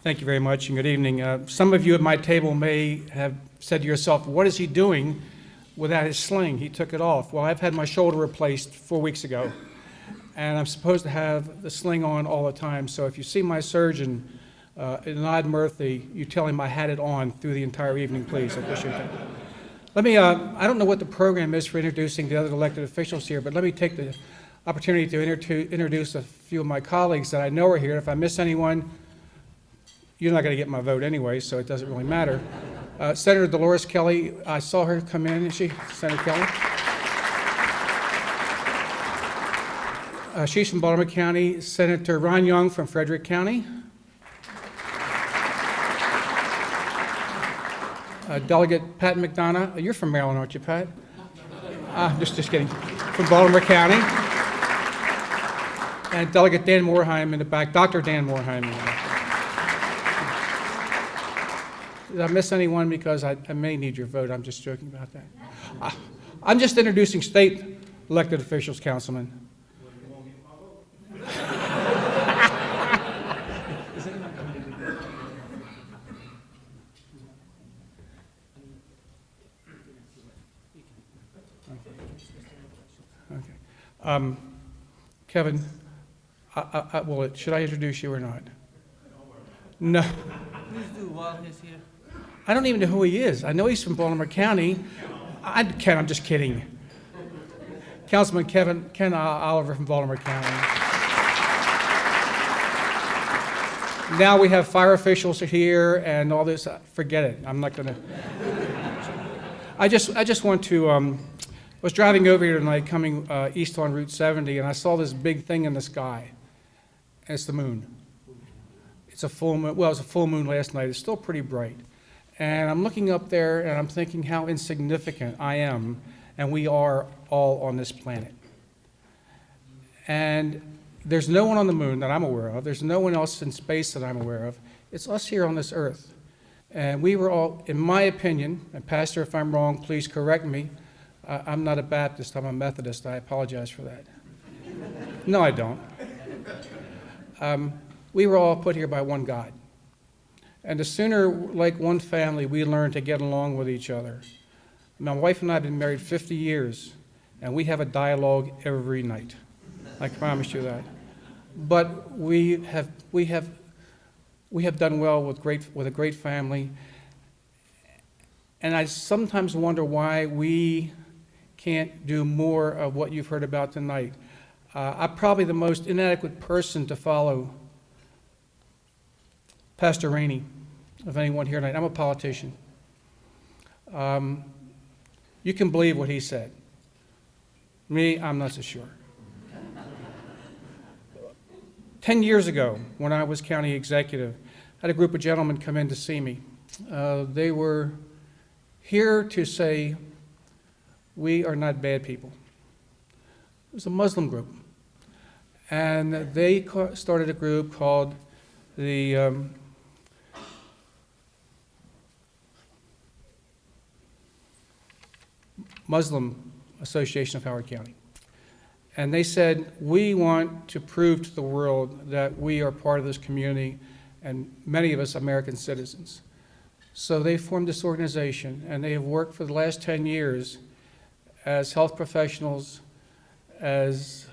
Thank you very much, and good evening. Some of you at my table may have said to yourself, what is he doing without his sling? He took it off. Well, I've had my shoulder replaced 4 weeks ago, and I'm supposed to have the sling on all the time. So if you see my surgeon, Nod Murthy, you tell him I had it on through the entire evening, please. I appreciate that. Let me, I don't know what the program is for introducing the other elected officials here, but let me take the opportunity to introduce a few of my colleagues that I know are here. If I miss anyone, you're not going to get my vote anyway, so it doesn't really matter. Senator Dolores Kelly, I saw her come in, is she? Senator Kelly? She's from Baltimore County. Senator Ron Young from Frederick County. Delegate Pat McDonough. You're from Maryland, aren't you, Pat? Just kidding. From Baltimore County. And Delegate Dan Morheim in the back, Dr. Dan Morheim in the back. Did I miss anyone? Because I may need your vote. I'm just joking about that. I'm just introducing state elected officials, Councilman. Okay. Kevin, well, should I introduce you or not? No. Please do while he's here. I don't even know who he is. I know he's from Baltimore County. Ken, I'm just kidding. Councilman Ken Oliver from Baltimore County. Now we have fire officials here and all this. Forget it. I'm not going to. I just want to. I was driving over here tonight, coming east on Route 70, and I saw this big thing in the sky. And it's the moon. It's a full moon. Well, it was a full moon last night. It's still pretty bright. And I'm looking up there and I'm thinking how insignificant I am and we are all on this planet. And there's no one on the moon that I'm aware of. There's no one else in space that I'm aware of. It's us here on this earth. And we were all, in my opinion, and Pastor, if I'm wrong, please correct me. I'm not a Baptist, I'm a Methodist. I apologize for that. No, I don't. We were all put here by one God. And the sooner, like one family, we learn to get along with each other. My wife and I have been married 50 years, and we have a dialogue every night. I promise you that. But we have done well with a great family. And I sometimes wonder why we can't do more of what you've heard about tonight. I'm probably the most inadequate person to follow Pastor Rainey, of anyone here tonight. I'm a politician. You can believe what he said. Me, I'm not so sure. 10 years ago, when I was county executive, I had a group of gentlemen come in to see me. They were here to say, we are not bad people. It was a Muslim group. And they started a group called the Muslim Association of Howard County. And they said, we want to prove to the world that we are part of this community and many of us American citizens. So they formed this organization and they have worked for the last 10 years as health professionals, as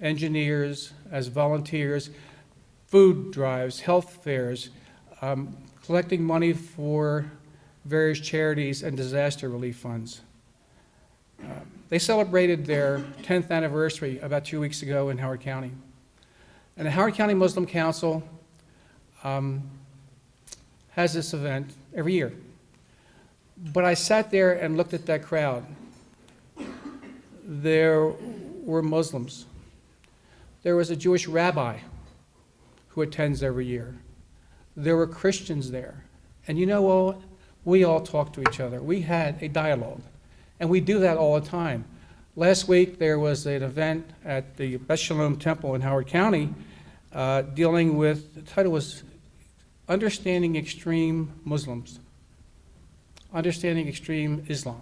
engineers, as volunteers, food drives, health fairs, collecting money for various charities and disaster relief funds. They celebrated their 10th anniversary about 2 weeks ago in Howard County. And the Howard County Muslim Council has this event every year. But I sat there and looked at that crowd. There were Muslims. There was a Jewish rabbi who attends every year. There were Christians there. And you know what? We all talked to each other. We had a dialogue. And we do that all the time. Last week there was an event at the Beth Shalom Temple in Howard County dealing with, the title was Understanding Extreme Muslims, Understanding Extreme Islam.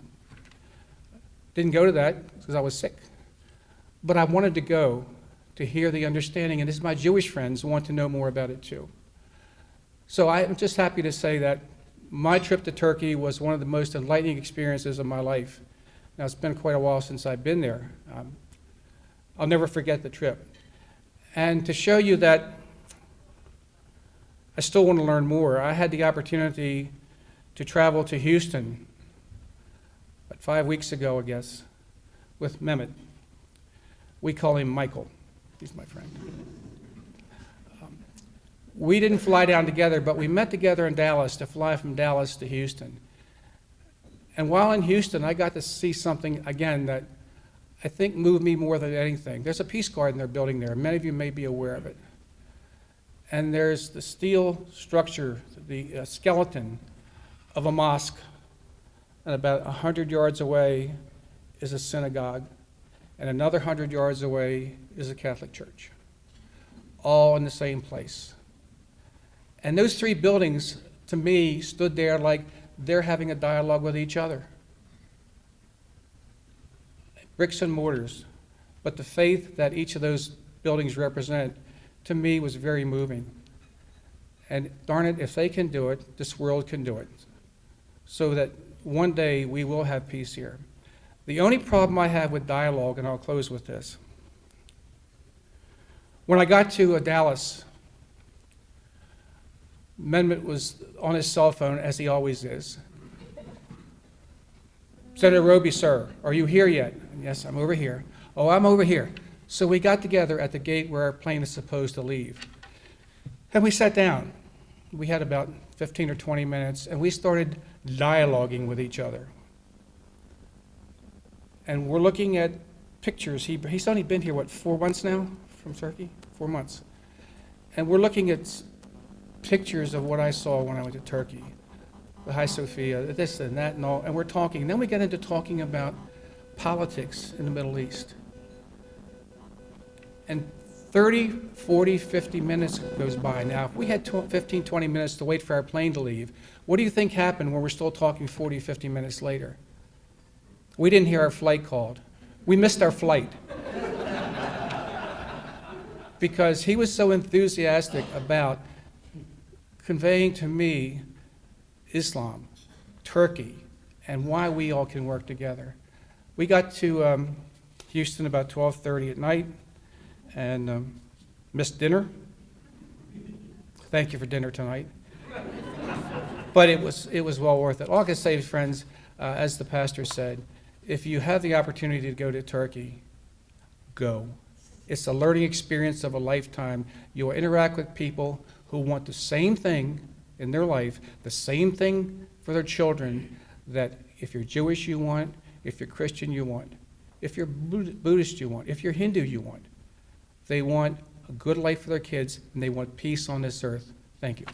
Didn't go to that because I was sick. But I wanted to go to hear the understanding, and this is my Jewish friends who want to know more about it too. So I'm just happy to say that my trip to Turkey was one of the most enlightening experiences of my life. Now, it's been quite a while since I've been there. I'll never forget the trip. And to show you that I still want to learn more, I had the opportunity to travel to Houston about 5 weeks ago, I guess, with Mehmet. We call him Michael. He's my friend. We didn't fly down together, but we met together in Dallas to fly from Dallas to Houston. And while in Houston, I got to see something, again, that I think moved me more than anything. There's a Peace Garden they're building there. Many of you may be aware of it. And there's the steel structure, the skeleton of a mosque, and about 100 yards away is a synagogue, and another 100 yards away is a Catholic church, all in the same place. And those three buildings, to me, stood there like they're having a dialogue with each other. Bricks and mortars, but the faith that each of those buildings represent, to me, was very moving. And darn it, if they can do it, this world can do it, so that one day we will have peace here. The only problem I have with dialogue, and I'll close with this. When I got to Dallas, Mehmet was on his cell phone, as he always is. Senator Robey, sir, are you here yet? Yes, I'm over here. Oh, I'm over here. So we got together at the gate where our plane is supposed to leave. And we sat down. We had about 15 or 20 minutes, and we started dialoguing with each other. And we're looking at pictures. He's only been here, 4 months now from Turkey? 4 months. And we're looking at pictures of what I saw when I went to Turkey. The Hagia Sophia, this and that and all, and we're talking. And then we get into talking about politics in the Middle East. And 30, 40, 50 minutes goes by. Now, if we had 15, 20 minutes to wait for our plane to leave, what do you think happened when we're still talking 40, 50 minutes later? We didn't hear our flight called. We missed our flight. Because he was so enthusiastic about conveying to me Islam, Turkey, and why we all can work together. We got to Houston about 12:30 at night and missed dinner. Thank you for dinner tonight. But it was well worth it. All I can say, friends, as the pastor said, if you have the opportunity to go to Turkey, go. It's a learning experience of a lifetime. You will interact with people who want the same thing in their life, the same thing for their children, that if you're Jewish you want, if you're Christian you want, if you're Buddhist you want, if you're Hindu you want. They want a good life for their kids, and they want peace on this earth. Thank you.